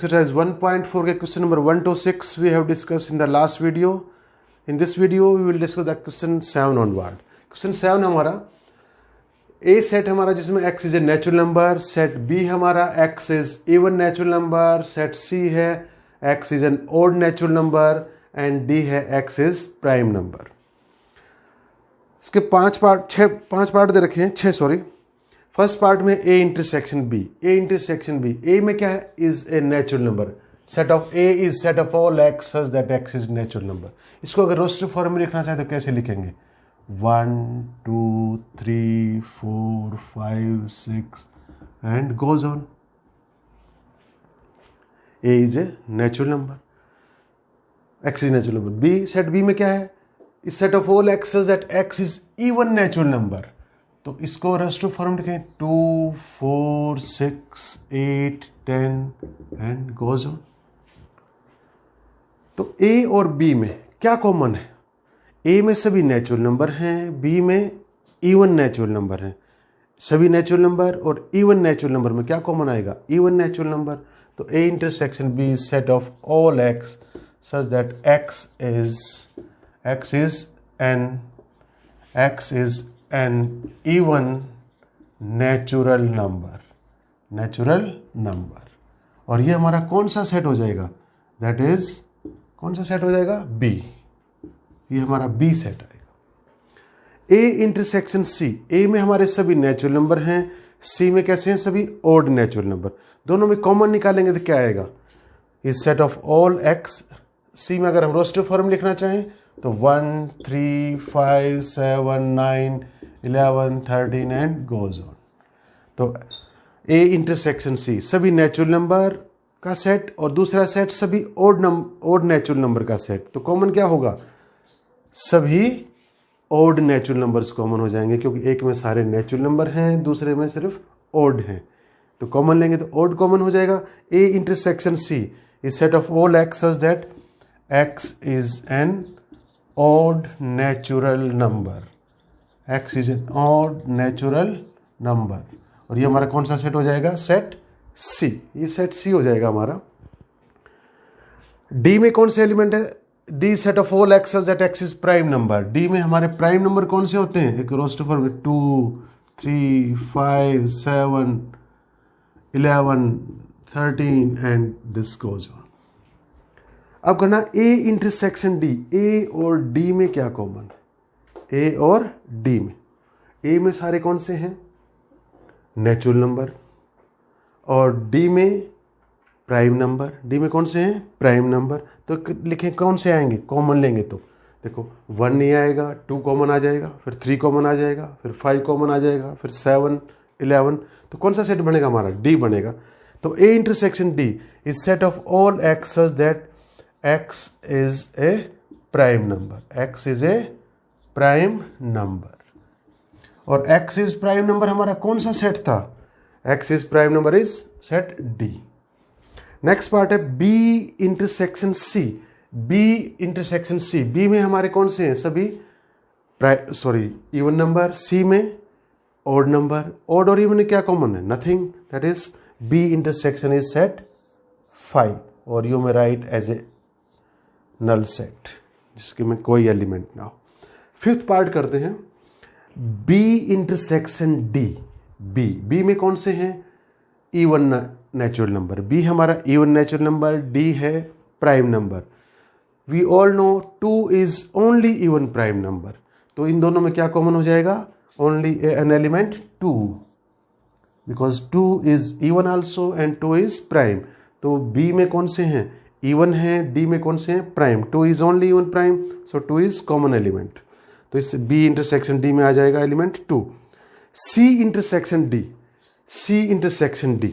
Exercise 1.4 के question number 1 to 6 we have discussed in the last video. In this video we will discuss the question 7 onward. Question 7 हमारा A set हमारा जिसमें x is a natural number, set B हमारा x is even natural number, set C है x is an odd natural number and D है x is prime number. इसके पांच part दे रखे हैं, 6 सॉरी. फर्स्ट पार्ट में A intersection B. A intersection B. A में क्या है? Is a natural number. Set of A is set of all x such that x is natural number. इसको अगर रोस्टर फॉर्म में लिखना चाहे तो कैसे लिखेंगे? 1 2 3 4 5 6 and goes on. A is a natural number, x is natural number. B set B में क्या है? Is set of all x such that x is even natural number. तो इसको रेस्ट फॉर्म लिखें 2 4 6 8 10 एंड गोज ऑन. तो A और B में क्या कॉमन है? A में सभी नेचुरल नंबर हैं, B में इवन नेचुरल नंबर हैं. सभी नेचुरल नंबर और इवन नेचुरल नंबर में क्या कॉमन आएगा? Even natural number. तो A intersection B is set of all x such that x is an even natural number. और ये हमारा कौन सा सेट हो जाएगा? दैट इज कौन सा सेट हो जाएगा? B. ये हमारा B सेट आएगा. A intersection C. A में हमारे सभी नेचुरल नंबर हैं, C में कैसे हैं? सभी ओड नेचुरल नंबर. दोनों में कॉमन निकालेंगे तो क्या आएगा? Is set of all x. C में अगर हम रोस्टर फॉर्म लिखना चाहें तो 1 3 5 7 9 11 13 एंड गोज ऑन. तो A इंटरसेक्शन C सभी नेचुरल नंबर का सेट और दूसरा सेट सभी ओड नेचुरल नंबर का सेट. तो कॉमन क्या होगा? सभी ओड नेचुरल नंबर्स कॉमन हो जाएंगे क्योंकि एक में सारे नेचुरल नंबर हैं, दूसरे में सिर्फ ओड हैं. तो कॉमन लेंगे तो ओड कॉमन हो जाएगा. A intersection C is set of all x such that x is N odd natural number. X is an odd natural number. और ये हमारा कौन सा सेट हो जाएगा? Set C. ये सेट C हो जाएगा हमारा. D में कौन से एलिमेंट है? D set of all x such that x is prime number. D में हमारे प्राइम नंबर कौन से होते हैं? एक रोस्टर फॉर्म में 2 3 5 7 11 13 एंड दिस गोज ऑन. अब करना A इंटरसेक्शन D. A और D में क्या कॉमन? A और D में, A में सारे कौन से हैं? Natural number. और D में प्राइम नंबर. D में कौन से हैं? Prime number. तो लिखें कौन से आएंगे? कॉमन लेंगे तो देखो 1 नहीं आएगा, 2 कॉमन आ जाएगा, फिर 3 कॉमन आ जाएगा, फिर 5 कॉमन आ जाएगा, फिर 7 11. तो कौन सा सेट बनेगा हमारा? D बनेगा. तो A intersection D is set of all x such that x is a prime number. X is a prime number. और x is prime number हमारा कौन सा सेट था? X is prime number is set D. Next part है B intersection C. B intersection C. B में हमारे कौन से हैं? सभी इवन नंबर. C में ओड नंबर. ओड और इवन में क्या कॉमन है? Nothing. That is B intersection is set 5 और यू में write as a null set जिसके में कोई एलिमेंट ना हो. फिफ्थ पार्ट करते हैं B इंटरसेक्शन D. B में कौन से हैं? Even natural number. B हमारा इवन नेचुरल नंबर, D है prime number. We all know 2 is only even prime number. तो इन दोनों में क्या कॉमन हो जाएगा? Only an element 2 because 2 is even also and 2 is prime. तो B में कौन से हैं? इवन है. D में कौन से हैं? Prime. 2 is only even prime, so 2 is common element. तो इस B इंटरसेक्शन D में आ जाएगा element 2. C intersection D. C intersection D.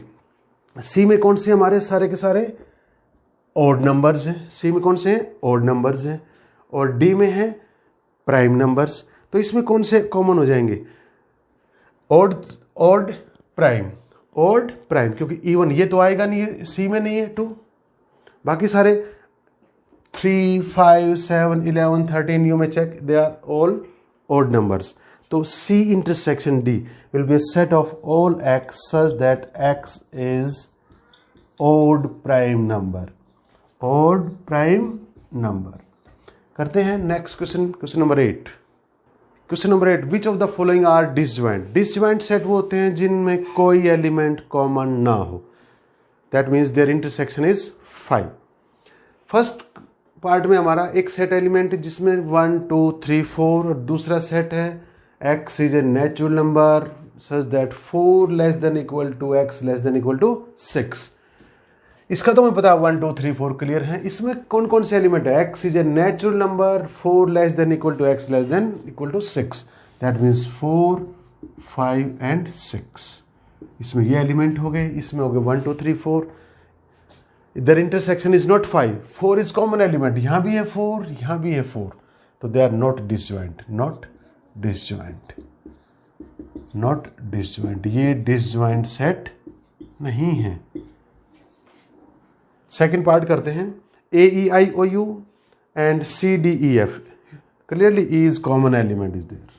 C में कौन से हमारे सारे के सारे ऑड नंबर्स हैं. C में कौन से हैं? ऑड नंबर्स हैं. और D में है प्राइम नंबर्स. तो इसमें कौन से कॉमन हो जाएंगे? ऑड प्राइम क्योंकि इवन ये तो आएगा नहीं है, C में नहीं है 2. बाकी सारे 3 5 7 11 13 यू में check, they are all odd numbers. So C intersection D will be a set of all x such that x is odd prime number, odd prime number. करते हैं next question, question number 8। Question number 8, which of the following are disjoint. Disjoint set वो होते हैं जिनमें कोई element common ना हो, that means their intersection is 5। First part में हमारा एक सेट एलिमेंट जिसमें 1 2 3 4 और दूसरा सेट है x is a natural number such that 4 less than equal to x less than equal to 6। इसका तो हमें पता है 1 2 3 4 क्लियर है। इसमें कौन कौन से एलिमेंट है, x is a natural number 4 less than equal to x less than equal to 6, that means 4 5 and 6। इसमें ये एलिमेंट हो गए, इसमें हो गए 1 2 3 4। Their intersection is not 5, 4 is common element, यहाँ भी है 4, यहाँ भी है 4, तो they are not disjoint, not disjoint, not disjoint, ये disjoint set नहीं है। सेकेंड पार्ट करते हैं, A E I O U and C D E F, clearly E is common element is there,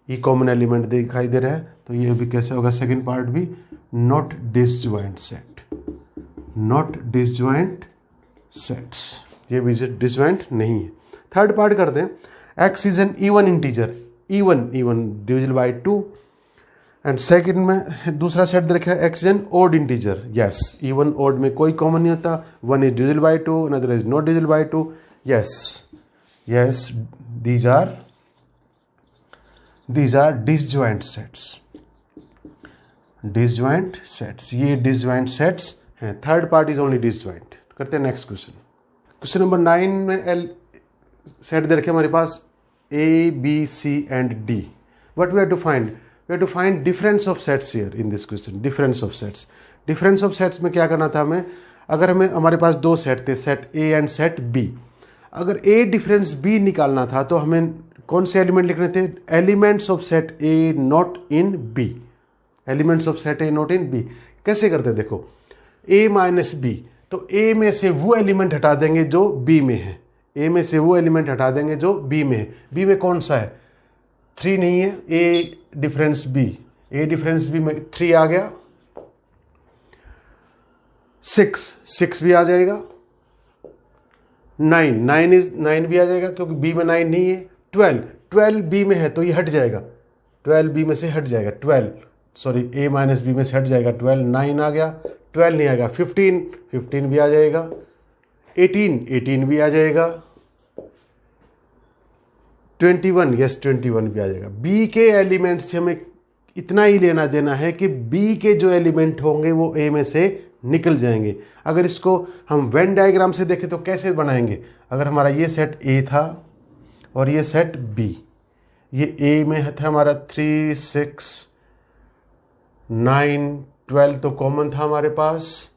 E common element दिखाई दे रहा है, तो ये भी कैसे होगा, सेकेंड पार्ट भी not disjoint set, not disjoint sets, ये भी डिसजॉइंट नहीं है। थर्ड पार्ट करते हैं, x is an even integer, even divisible by 2, and second में दूसरा सेट देखा है x is an odd integer, yes even odd में कोई कॉमन नहीं होता, 1 is divisible by 2, another is not divisible by 2, yes these are disjoint sets, disjoint sets, ये disjoint sets है। Third part is only disjoint. करते हैं next question, question number 9 में set दे रखे हमारे पास A B C and D। What we have to find, we have to find difference of sets here in this question, difference of sets. Difference of sets में क्या करना था हमें, अगर हमें हमारे पास दो सेट थे, set A and set B, अगर A डिफरेंस B निकालना था तो हमें कौन से एलिमेंट लिखने थे, elements of set A not in B, elements of set A not in B। कैसे करते हैं देखो, A माइनस बी, तो A में से वो एलिमेंट हटा देंगे जो B में है, A में से वो एलिमेंट हटा देंगे जो B में है। B में कौन सा है, 3 नहीं है, A difference B, A difference B में 3 आ गया, 6 भी आ जाएगा, 9 भी आ जाएगा क्योंकि B में 9 नहीं है, 12 B में है तो ये हट जाएगा, 12 B में से हट जाएगा, A माइनस बी में से हट जाएगा, 12 9 आ गया, 12 नहीं आएगा, 15 भी आ जाएगा, 18 भी आ जाएगा, 21 भी आ जाएगा। बी के एलिमेंट से हमें इतना ही लेना देना है कि बी के जो एलिमेंट होंगे वो ए में से निकल जाएंगे। अगर इसको हम वेन डायग्राम से देखें तो कैसे बनाएंगे, अगर हमारा ये सेट ए था और ये सेट बी, ये ए में था हमारा 3 6 9 12 तो कॉमन था हमारे पास,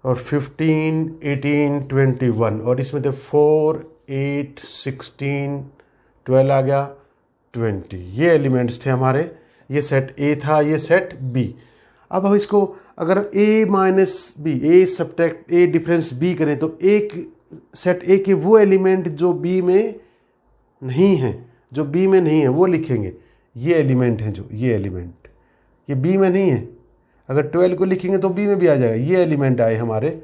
और 15 18 21, और इसमें थे 4 8 16 12 आ गया 20, ये एलिमेंट्स थे हमारे, ये सेट ए था, ये सेट बी। अब हम इसको अगर ए माइनस बी, ए सब्ट्रैक्ट ए डिफरेंस बी करें तो एक सेट ए के वो एलिमेंट जो बी में नहीं है, जो बी में नहीं है वो लिखेंगे, ये एलिमेंट है, जो ये एलिमेंट ये बी में नहीं है, अगर 12 को लिखेंगे तो बी में भी आ जाएगा, ये एलिमेंट आए हमारे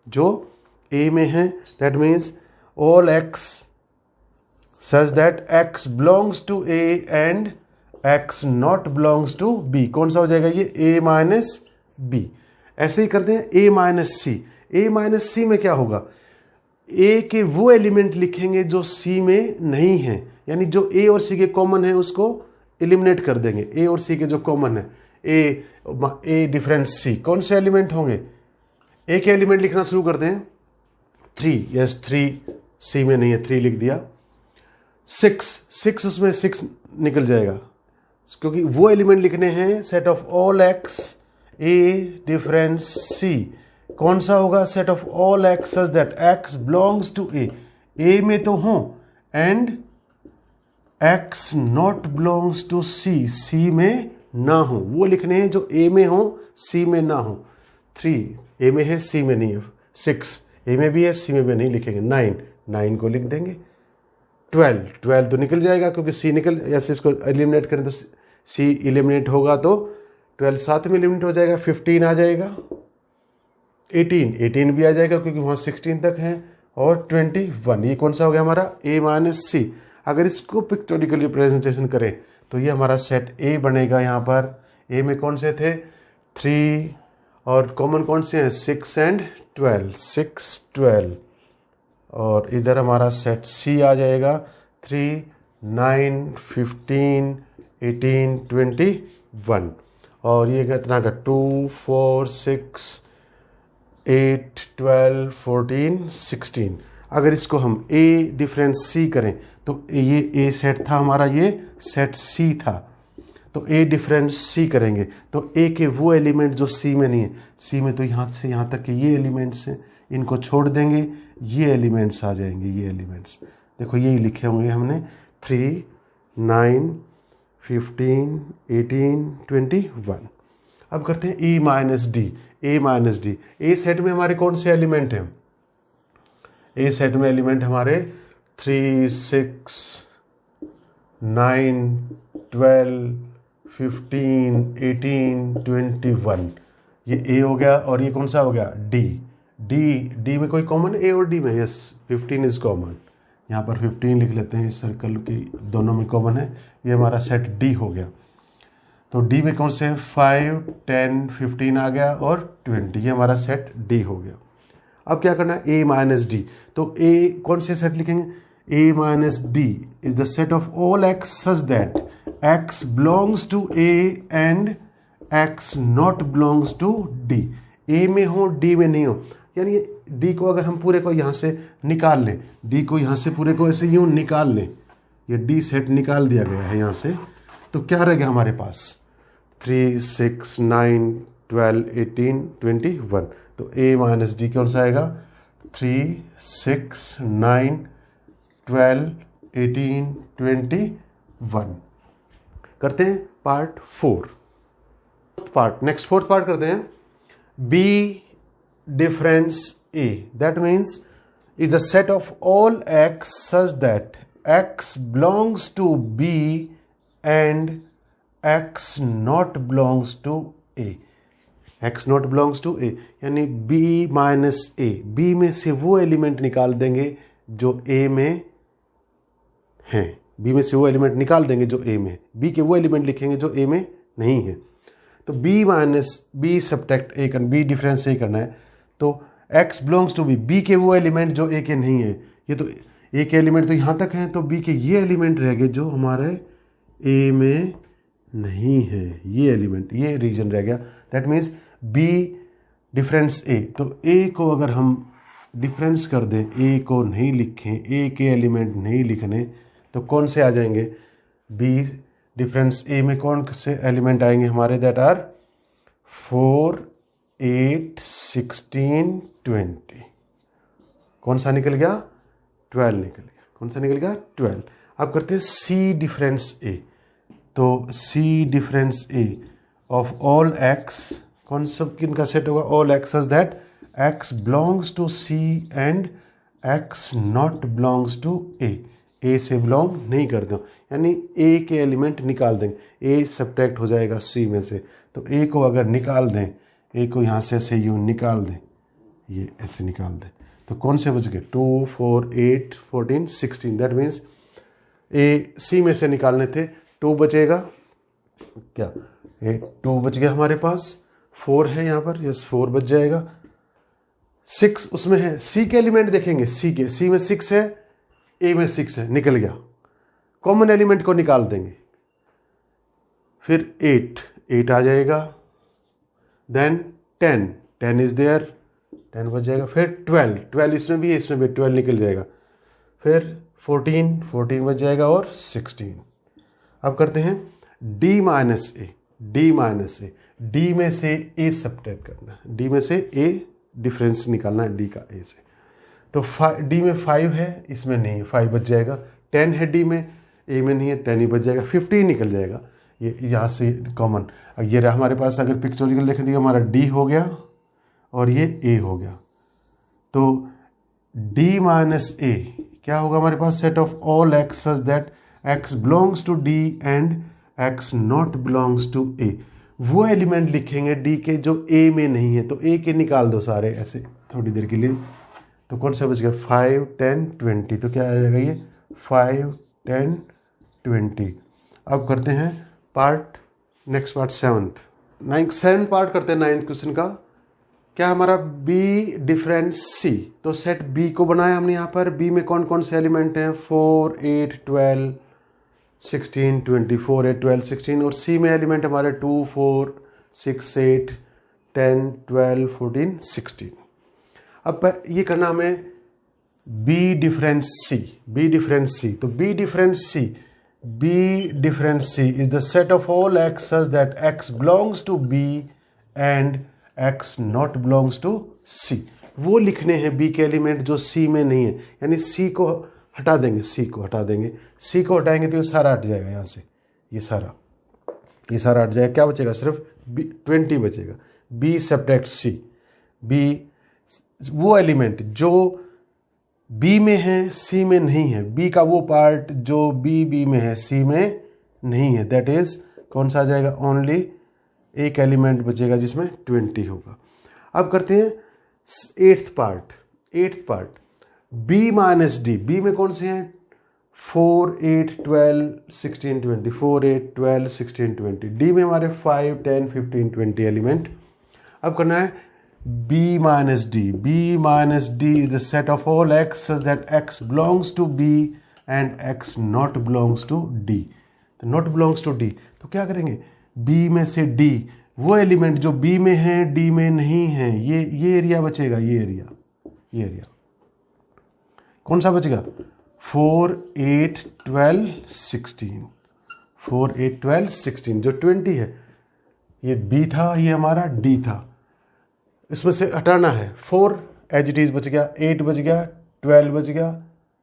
जो ए में है, that means all x such that x belongs to A and x not belongs to B. कौन सा हो जाएगा ये, ए माइनस बी। ऐसे ही करते हैं ए माइनस सी, ए माइनस सी में क्या होगा, ए के वो एलिमेंट लिखेंगे जो सी में नहीं है, यानी जो ए और सी के कॉमन है उसको एलिमिनेट कर देंगे, ए और सी के जो कॉमन है, ए डिफरेंस सी, कौन से एलिमेंट होंगे, ए के एलिमेंट लिखना शुरू करते हैं, 3, यस 3 सी में नहीं है, 3 लिख दिया, 6 उसमें 6 निकल जाएगा क्योंकि वो एलिमेंट लिखने हैं set of all X A difference C. कौन सा होगा, set of all x such that x belongs to A में तो हो and x not belongs to C, C में ना हो, वो लिखने हैं जो ए में हो सी में ना हो। 3 ए में है सी में नहीं है, 6 ए में भी है सी में भी नहीं लिखेंगे, 9 को लिख देंगे, 12 तो निकल जाएगा क्योंकि सी निकल, ऐसे इसको एलिमिनेट करें तो सी एलिमिनेट होगा तो 12 साथ में एलिमिनेट हो जाएगा, 15 आ जाएगा, 18 भी आ जाएगा क्योंकि वहाँ 16 तक है, और 21, ये कौन सा हो गया हमारा a माइनस सी। अगर इसको पिक्टोरिकल रिप्रेजेंटेशन करें तो ये हमारा सेट A बनेगा। यहाँ पर A में कौन से थे 3, और कॉमन कौन से हैं 6 एंड 12, 6 12, और इधर हमारा सेट C आ जाएगा 3 9 15 18 21, और ये कितना का 2 4 6 8 12 14 16। अगर इसको हम A डिफरेंस C करें तो ये A सेट था हमारा, ये सेट C था, तो A डिफरेंस C करेंगे तो A के वो एलिमेंट जो C में नहीं है, C में तो यहाँ से यहाँ तक के ये एलिमेंट्स हैं, इनको छोड़ देंगे, ये एलिमेंट्स आ जाएंगे, ये एलिमेंट्स देखो यही लिखे होंगे हमने 3 9 15 18 21। अब करते हैं A minus D. A set में हमारे कौन से एलिमेंट हैं, ए सेट में एलिमेंट हमारे 3 6 9 12 15 18 21, ये ए हो गया, और ये कौन सा हो गया डी में कोई कॉमन ए और डी में, यस 15 इज कॉमन, यहाँ पर 15 लिख लेते हैं, इस सर्कल की दोनों में कॉमन है, ये हमारा सेट डी हो गया। तो डी में कौन से 5 10 15 आ गया और 20, ये हमारा सेट डी हो गया। अब क्या करना है ए माइनस डी, तो ए कौन से सेट लिखेंगे, A minus D is the set of all x such that x belongs to A and x not belongs to D. A में हो डी में नहीं हो, यानी डी को अगर हम पूरे को यहाँ से निकाल लें, डी को यहाँ से पूरे को ऐसे यूं निकाल लें, ये डी सेट निकाल दिया गया है यहाँ से, तो क्या रहेगा हमारे पास 3 6 9 12 18 21, तो a माइनस डी कौन सा आएगा 3 6 9 12 18 21। करते हैं पार्ट 4 नेक्स्ट फोर्थ पार्ट करते हैं। b difference a, that means is the set of all x such that x belongs to b and x not belongs to a, x not belongs to a, यानी b minus a, b में से वो element निकाल देंगे जो a में हैं, b में से वो एलिमेंट निकाल देंगे जो a में, b के वो एलिमेंट लिखेंगे जो a में नहीं है। तो b minus b subtract a करना, b डिफरेंस a करना है, तो x बिलोंग्स टू b के वो एलिमेंट जो a के नहीं है, ये तो a के एलिमेंट तो यहाँ तक हैं, तो b के ये एलिमेंट रह गए जो हमारे a में नहीं है, ये एलिमेंट ये रीजन रह गया। That means b difference a, तो a को अगर हम डिफरेंस कर दें, a को नहीं लिखें, a के एलिमेंट नहीं लिखने, तो कौन से आ जाएंगे b डिफरेंस a में कौन से एलिमेंट आएंगे हमारे, दैट आर 4 8 16 20, कौन सा निकल गया 12 निकल गया, कौन सा निकल गया 12। अब करते हैं c डिफरेंस a, तो c difference a of all x, कौन सब किन का सेट होगा, all x such that x belongs to c and x not belongs to a, a से बिलोंग नहीं करते हो, यानी a के एलिमेंट निकाल देंगे, a सब्ट्रैक्ट हो जाएगा c में से, तो a को अगर निकाल दें, a को यहाँ से ऐसे यूँ निकाल दें, ये ऐसे निकाल दें, तो कौन से बच गए 2 4 8 14 16, दैट मीन्स a c में से निकालने थे, 2 बचेगा, क्या 2 बच गया हमारे पास, 4 है यहाँ पर, यस 4 बच जाएगा, 6 उसमें है, c के एलिमेंट देखेंगे, c में 6 है, a में 6 है, निकल गया, कॉमन एलिमेंट को निकाल देंगे, फिर 8 आ जाएगा, देन 10 इज देयर, 10 बच जाएगा, फिर 12 इसमें भी है, इसमें भी 12 निकल जाएगा, फिर 14 बच जाएगा, और 16। अब करते हैं d माइनस ए, d में से a सब्ट्रैक्ट करना है, d में से a डिफरेंस निकालना है d का a से, तो d में 5 है, इसमें नहीं है, 5 बच जाएगा, 10 है d में, a में नहीं है, 10 ही बच जाएगा, 15 निकल जाएगा, ये यहाँ से कॉमन, ये रहा हमारे पास, अगर पिक्चोरिकल देखें तो हमारा d हो गया और ये a हो गया, तो d माइनस a क्या होगा हमारे पास, set of all x such that x belongs to d and x not belongs to a, वो एलिमेंट लिखेंगे डी के जो ए में नहीं है, तो ए के निकाल दो सारे ऐसे थोड़ी देर के लिए। तो कौन सा बच गया 5, 10, 20, तो क्या आ जाएगा ये 5, 10, 20। अब करते हैं part, next part 7th part करते हैं 9th क्वेश्चन का। क्या हमारा बी डिफरेंट सी, तो सेट बी को बनाया हमने यहाँ पर। बी में कौन कौन से एलिमेंट हैं 4, 8, 12, 16, 20, 4, 8, 12, 16, और सी में एलिमेंट हमारे 2, 4, 6, 8, 10, 12, 14, 16। अब ये करना हमें B different C, B different C. तो B different C, B different C is the set of all x such that x belongs to B and x not belongs to C. वो लिखने हैं B के element जो सी में नहीं है, यानी सी को हटा देंगे, सी को हटा देंगे। सी को हटाएंगे तो ये सारा हट जाएगा यहाँ से, ये सारा हट जाएगा। क्या बचेगा सिर्फ 20 बचेगा। बी सब्ट्रैक्ट सी, बी वो एलिमेंट जो बी में है सी में नहीं है, बी का वो पार्ट जो बी में है सी में नहीं है, दैट इज कौन सा आ जाएगा ओनली एक एलिमेंट बचेगा जिसमें 20 होगा। अब करते हैं 8th part B minus D. B में कौन से हैं 4, 8, 12, 16, 20, 4, 8, 12, 16, 20। डी में हमारे 5, 10, 15, 20 एलिमेंट। अब करना है B minus D. B minus D is the set of all x such that x belongs to B and x not belongs to D. तो नॉट बिलोंग्स टू डी, तो क्या करेंगे बी में से डी, वो एलिमेंट जो B में है डी में नहीं है, ये एरिया बचेगा, ये एरिया कौन सा बचेगा 4, 8, 12, 16। 4, 8, 12, 16 जो 20 है ये बी था, ये हमारा डी था। इसमें से हटाना है 4 एज इट इज बच गया, 8 बच गया, 12 बच गया,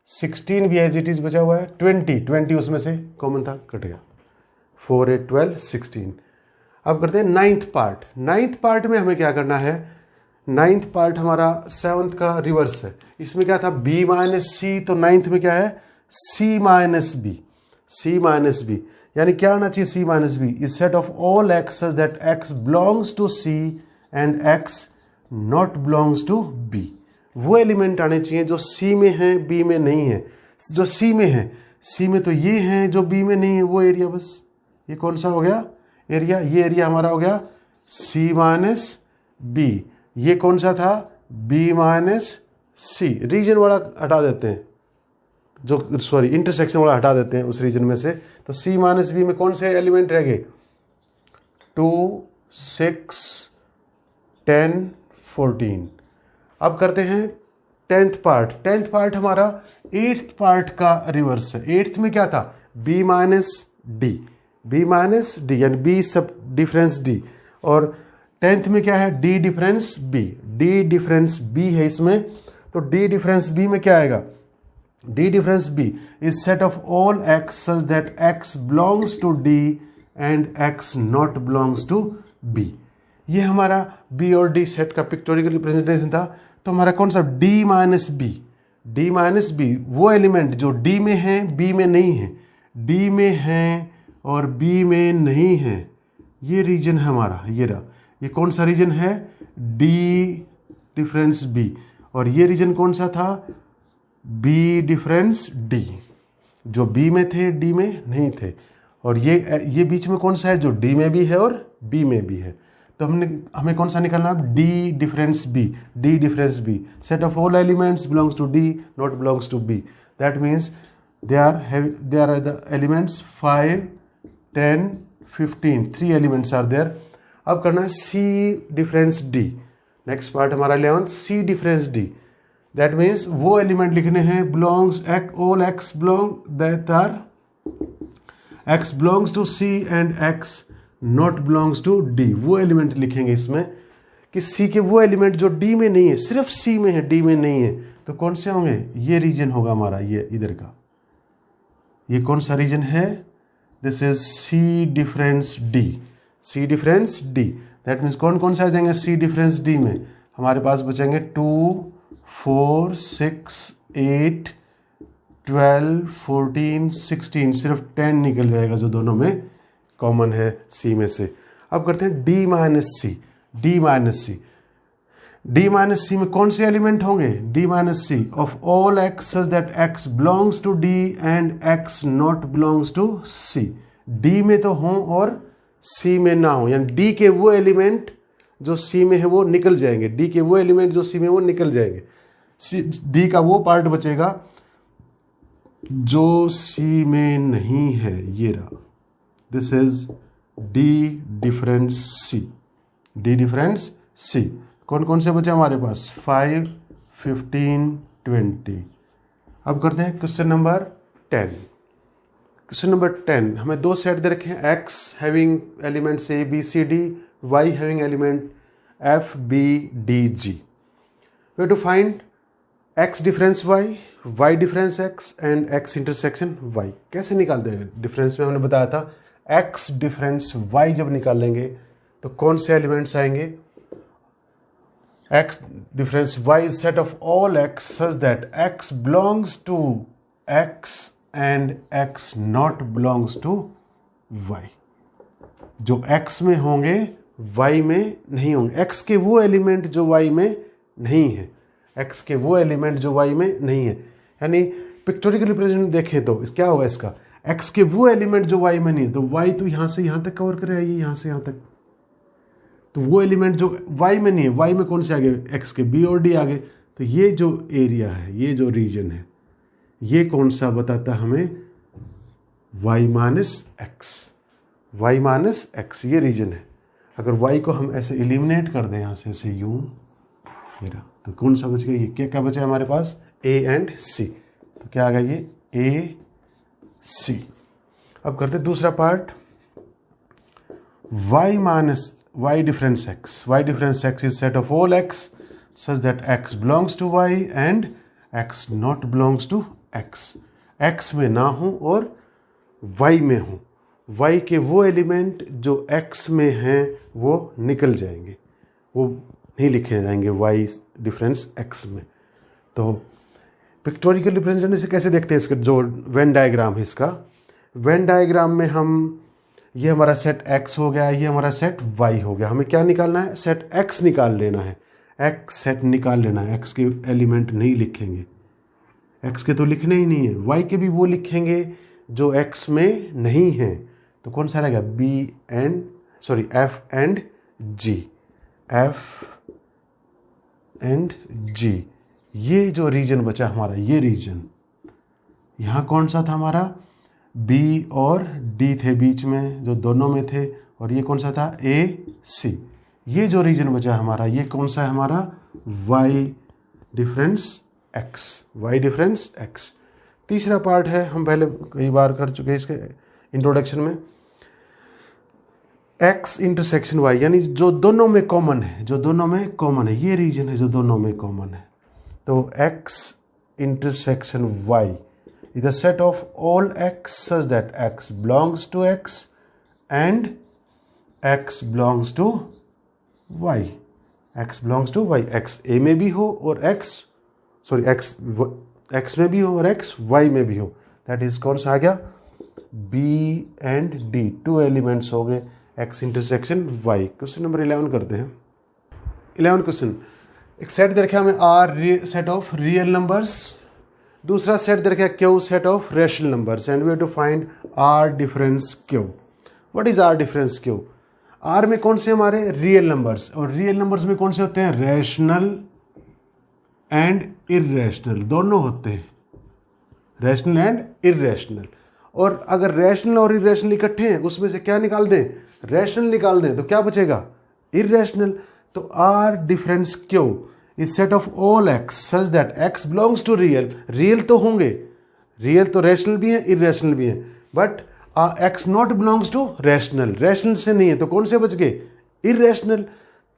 16 भी एज इट इज बचा हुआ है, 20 उसमें से कॉमन था, कट गया। 4, 8, 12, 16। अब करते हैं 9th पार्ट। 9th पार्ट में हमें क्या करना है, 9th पार्ट हमारा 7th का रिवर्स है। इसमें क्या था b माइनस सी, तो 9th में क्या है c minus B. c minus B यानी क्या आना चाहिए c minus B is set of all x such that x belongs to c and x not belongs to b। वो एलिमेंट आने चाहिए जो c में है b में नहीं है। जो c में है, c में तो ये है, जो b में नहीं है वो एरिया, बस ये कौन सा हो गया एरिया, ये एरिया हमारा हो गया c माइनस बी। ये कौन सा था b माइनस सी। रीजन वाला हटा देते हैं, जो सॉरी इंटरसेक्शन वाला हटा देते हैं उस रीजन में से। तो c माइनस बी में कौन से एलिमेंट रह गए 2, 6, 10, 14। अब करते हैं 10th पार्ट। 10th पार्ट हमारा 8th पार्ट का रिवर्स है। 8th में क्या था b minus D, b minus D यानी b सब डिफरेंस d, और 10th में क्या है d difference b। d difference b है इसमें, तो d डिफरेंस b में क्या आएगा d difference b is set of all x such that x belongs to d and x not belongs to b। ये हमारा b और d सेट का पिक्टोरियल रिप्रेजेंटेशन था। तो हमारा कौन सा d माइनस b, वो एलिमेंट जो d में है b में नहीं है, d में है और b में नहीं है, ये रीजन है हमारा, ये रहा। ये कौन सा रीजन है d डिफरेंस b, और ये रीजन कौन सा था b डिफरेंस d, जो b में थे d में नहीं थे। और ये बीच में कौन सा है जो d में भी है और b में भी है। तो हमें कौन सा निकालना है d difference b, set of all elements belongs to d not belongs to b। That means they are the elements 5, 10, 15, 3 elements are there। अब करना है c difference d। Next part हमारा 11th c difference d। That means वो element लिखने हैं belongs all x belong that are x belongs to c and x not belongs to d। वो element लिखेंगे इसमें कि c के वो एलिमेंट जो d में नहीं है, सिर्फ c में है d में नहीं है, तो कौन से होंगे, ये रीजन होगा हमारा, ये इधर का, ये कौन सा रीजन है, this is c difference d। c difference d that means कौन कौन से आ जाएंगे c डिफरेंस d में, हमारे पास बचेंगे 2, 4, 6, 8, 12, 14, 16, सिर्फ 10 निकल जाएगा जो दोनों में कॉमन है c में से। अब करते हैं D minus C. D minus C, D minus C में कौन से एलिमेंट होंगे? D minus C of all x such that x belongs to D and x not belongs to C. D में तो हों और सी में ना हो, यानी डी के वो एलिमेंट जो सी में है वो निकल जाएंगे। डी के वो एलिमेंट जो सी में वो निकल जाएंगे। डी का वो पार्ट बचेगा जो सी में नहीं है, ये रहा। This is D difference C. D difference C कौन कौन से बचे हमारे पास? 5, 15, 20। अब करते हैं क्वेश्चन नंबर 10। क्वेश्चन नंबर 10, हमें दो सेट दे रखे हैं, x having elements a b c d, y having element f b d g। We have to find x difference y difference x and x intersection y। कैसे निकालते हैं? Difference में हमने बताया था x डिफरेंस y जब निकालेंगे तो कौन से एलिमेंट्स आएंगे? x difference y is set of all x such that x belongs to x and x not belongs to y। जो x में होंगे y में नहीं होंगे। x के वो एलिमेंट जो y में नहीं है, x के वो एलिमेंट जो y में नहीं है, यानी पिक्टोरिकल रिप्रेजेंटेशन देखें तो क्या होगा इसका? x के वो एलिमेंट जो y में नहीं है, तो y तो यहां से यहां तक कवर कर रहा है, यहां से यहां तक, तो वो एलिमेंट जो y में नहीं है, y में कौन से आगे? x के b और d आगे। तो ये जो एरिया है, ये जो रीजन है, ये कौन सा बताता हमें? y minus x. y minus x ये रीजन है। अगर y को हम ऐसे एलिमिनेट कर दें यहाँ से, ऐसे यूं, मेरा तो कौन सा बच गया? ये क्या क्या बचा हमारे पास? a and c। तो क्या आ गया ये? a c। अब करते दूसरा part, y minus y difference x। y difference x is set of all x such that x belongs to y and x not belongs to x। x में ना हो और y में हो। y के वो एलिमेंट जो x में हैं वो निकल जाएंगे, वो नहीं लिखे जाएंगे y डिफरेंस x में। तो पिक्टोरिकल रिप्रेजेंटेशन से कैसे देखते हैं इसका? जो वेन डायग्राम है, इसका वेन डायग्राम में हम, ये हमारा सेट x हो गया, ये हमारा सेट y हो गया। हमें क्या निकालना है? सेट x निकाल लेना है। x सेट निकाल लेना है। x के एलिमेंट नहीं लिखेंगे, x के तो लिखने ही नहीं है। y के भी वो लिखेंगे जो x में नहीं है। तो कौन सा रहेगा? f and g। f and g, ये जो रीजन बचा हमारा, ये रीजन, यहाँ कौन सा था हमारा? B और D थे बीच में, जो दोनों में थे, और ये कौन सा था? A C। ये जो रीजन बचा हमारा, ये कौन सा है हमारा? y difference x। y difference x। तीसरा पार्ट है, हम पहले कई बार कर चुके हैं इसके इंट्रोडक्शन में, x इंटरसेक्शन y, यानी जो दोनों में कॉमन है, जो दोनों में कॉमन है, ये रीजन है जो दोनों में कॉमन है। तो x intersection y is the set of all x such that x belongs to x and x belongs to y। x belongs to y, x a में भी हो और x में भी हो और x y में भी हो। दैट इज कौन सा आ गया? b and d, two elements हो गए x intersection y। Question number 11 करते हैं। 11 क्वेश्चन, एक सेट दे रखा हमें r set of real numbers, दूसरा सेट दे रखा है q set of rational numbers, and we have to find r difference q। What is r difference q? r में कौन से हमारे? रियल नंबर्स, और रियल नंबर्स में कौन से होते हैं? रैशनल एंड इररेशनल, दोनों होते हैं, रैशनल एंड इररेशनल। और अगर रैशनल और इररेशनल इकट्ठे हैं, उसमें से क्या निकाल दें? रैशनल निकाल दें, तो क्या बचेगा? इररेशनल। तो r difference q is set of all x such that x belongs to real. Real तो होंगे, रियल तो रैशनल भी है, इररेशनल भी है, but x not belongs to rational, rational से नहीं है, तो कौन से बच गए? इररेशनल।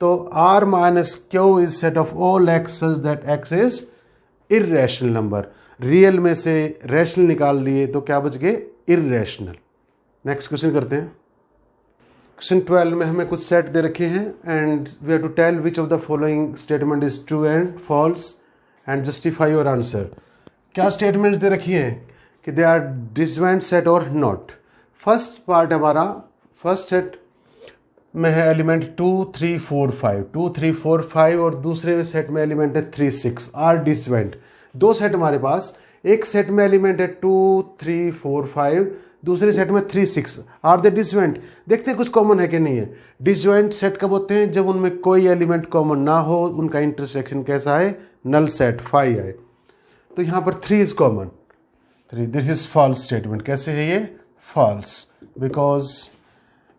तो r minus q is set of all x such that x is irrational number. Real में से रैशनल निकाल लिए तो क्या बच गए? इररेशनल। नेक्स्ट क्वेश्चन करते हैं। क्वेश्चन 12 में हमें कुछ सेट दे रखे हैं, and we have to tell which of the following statement is true and false and justify your answer. क्या स्टेटमेंट्स दे रखी हैं कि दे आर डिसजॉइंट सेट और नॉट। फर्स्ट पार्ट हमारा, फर्स्ट सेट में है एलिमेंट 2 3 4 5, 2 3 4 5 और दूसरे सेट में एलिमेंट है 3 6 आर डिसजॉइंट। दो सेट हमारे पास, एक सेट में एलिमेंट है 2 3 4 5, दूसरे सेट में 3 6, आर दे डिसजॉइंट। देखते हैं कुछ कॉमन है कि नहीं है। डिसजॉइंट सेट कब होते हैं? जब उनमें कोई एलिमेंट कॉमन ना हो, उनका इंटरसेक्शन कैसा है? नल सेट 5 आए। तो यहां पर 3 is common, 3, this is false statement. कैसे है ये? False, because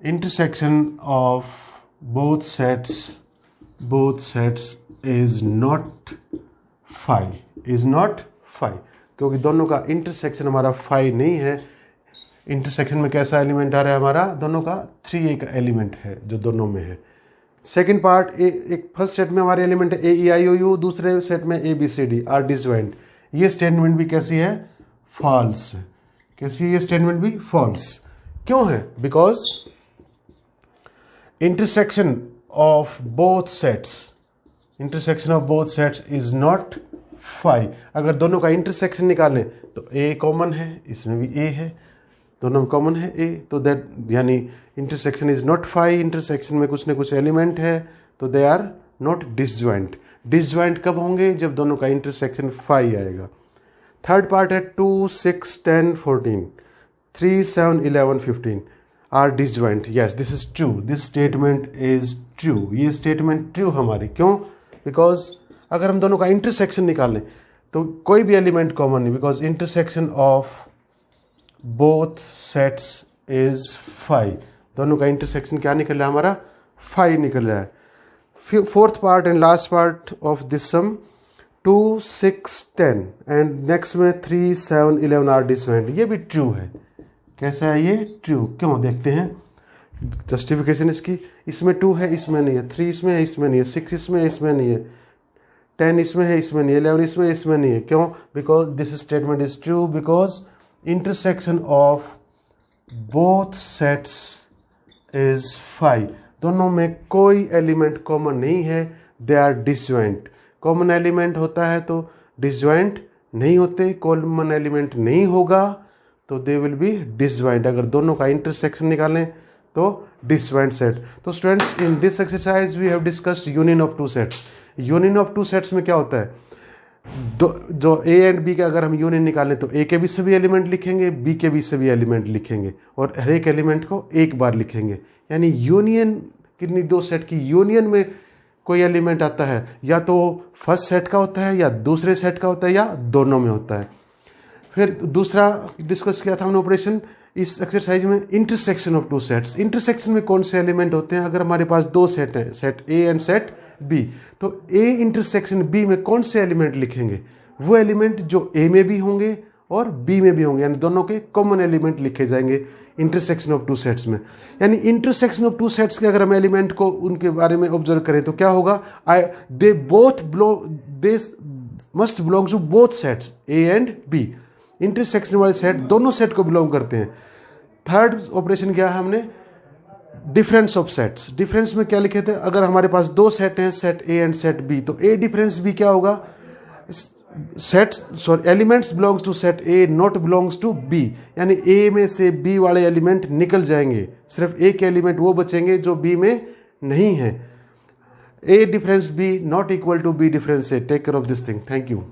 intersection of both sets is not 5, क्योंकि दोनों का इंटरसेक्शन हमारा 5 नहीं है। इंटरसेक्शन में कैसा एलिमेंट आ रहा है हमारा? दोनों का 3 एक एलिमेंट है जो दोनों में है। सेकंड पार्ट, एक फर्स्ट सेट में हमारे एलिमेंट है ए ई आई ओ यू, दूसरे सेट में A B C D are disjoint. ये स्टेटमेंट भी कैसी है? फॉल्स। कैसी है ये स्टेटमेंट भी? फॉल्स। क्यों है? Because intersection of both sets is not 5। अगर दोनों का इंटरसेक्शन निकालें तो a कॉमन है, इसमें भी a है, दोनों में कॉमन है a, तो दैट यानी इंटरसेक्शन इज नॉट 5। इंटरसेक्शन में कुछ न कुछ एलिमेंट है, तो they are not disjoint. Disjoint कब होंगे? जब दोनों का इंटरसेक्शन 5 आएगा। थर्ड पार्ट है 2 6 10 14, 3 7 11 15 are disjoint. Yes, this is true, this statement is true. ये स्टेटमेंट ट्रू हमारी, क्यों? बिकॉज अगर हम दोनों का इंटरसेक्शन निकालें तो कोई भी एलिमेंट कॉमन नहीं, because intersection of both sets is 5। दोनों का इंटरसेक्शन क्या निकल रहा है हमारा? 5 निकल रहा है। Fourth part and last part of this sum 2 6 10 and next में 3 7 11 आर डिसजॉइंट। ये भी ट्रू है। कैसा है ये? ट्रू। क्यों? देखते हैं जस्टिफिकेशन इसकी। इसमें 2 है, इसमें नहीं है, 3 इसमें है, इसमें नहीं है, 6 इसमें है, इसमें नहीं है, 10 इसमें है, इसमें नहीं है, 11 इसमें, इसमें नहीं है। क्यों? Because this statement is true, because intersection of both sets is 5। दोनों में कोई एलिमेंट कॉमन नहीं है, they are disjoint. Common element होता है तो डिसजॉइंट नहीं होते, कॉमन एलिमेंट नहीं होगा तो दे विल बी डिसजॉइंट। अगर दोनों का इंटरसेक्शन निकालें तो डिसजॉइंट सेट। तो students, in this exercise we have discussed union of two sets. Union of two sets में क्या होता है? जो ए एंड बी का अगर हम यूनियन निकालें तो ए के भी सभी एलिमेंट लिखेंगे, बी के भी सभी एलिमेंट लिखेंगे और हर एक एलिमेंट को एक बार लिखेंगे। यानी यूनियन कितनी? दो सेट की यूनियन में कोई एलिमेंट आता है, या तो फर्स्ट सेट का होता है, या दूसरे सेट का होता है, या दोनों में होता है। फिर दूसरा डिस्कस किया था हमने ऑपरेशन इस एक्सरसाइज में, intersection of two sets. Intersection में कौन से एलिमेंट होते हैं? अगर हमारे पास दो सेट हैं, set A and set B, तो ए इंटरसेक्शन बी में कौन से एलिमेंट लिखेंगे? वो एलिमेंट जो ए में भी होंगे और बी में भी होंगे, यानी दोनों के कॉमन एलिमेंट लिखे जाएंगे इंटरसेक्शन ऑफ टू सेट्स में। यानी इंटरसेक्शन ऑफ टू सेट्स के अगर हम एलिमेंट को उनके बारे में ऑब्जर्व करें तो क्या होगा? They must belong to both sets A and B. Intersection वाले सेट दोनों सेट को बिलोंग करते हैं। थर्ड ऑपरेशन किया हमने डिफरेंस ऑफ सेट्स। डिफरेंस में क्या लिखे थे? अगर हमारे पास दो सेट हैं, set A and set B, तो ए डिफरेंस बी क्या होगा? Elements belongs to set A not belongs to B, यानी ए में से बी वाले एलिमेंट निकल जाएंगे, सिर्फ ए के एलिमेंट वो बचेंगे जो बी में नहीं है। A difference B not equal to B difference A. Take care of this thing. Thank you.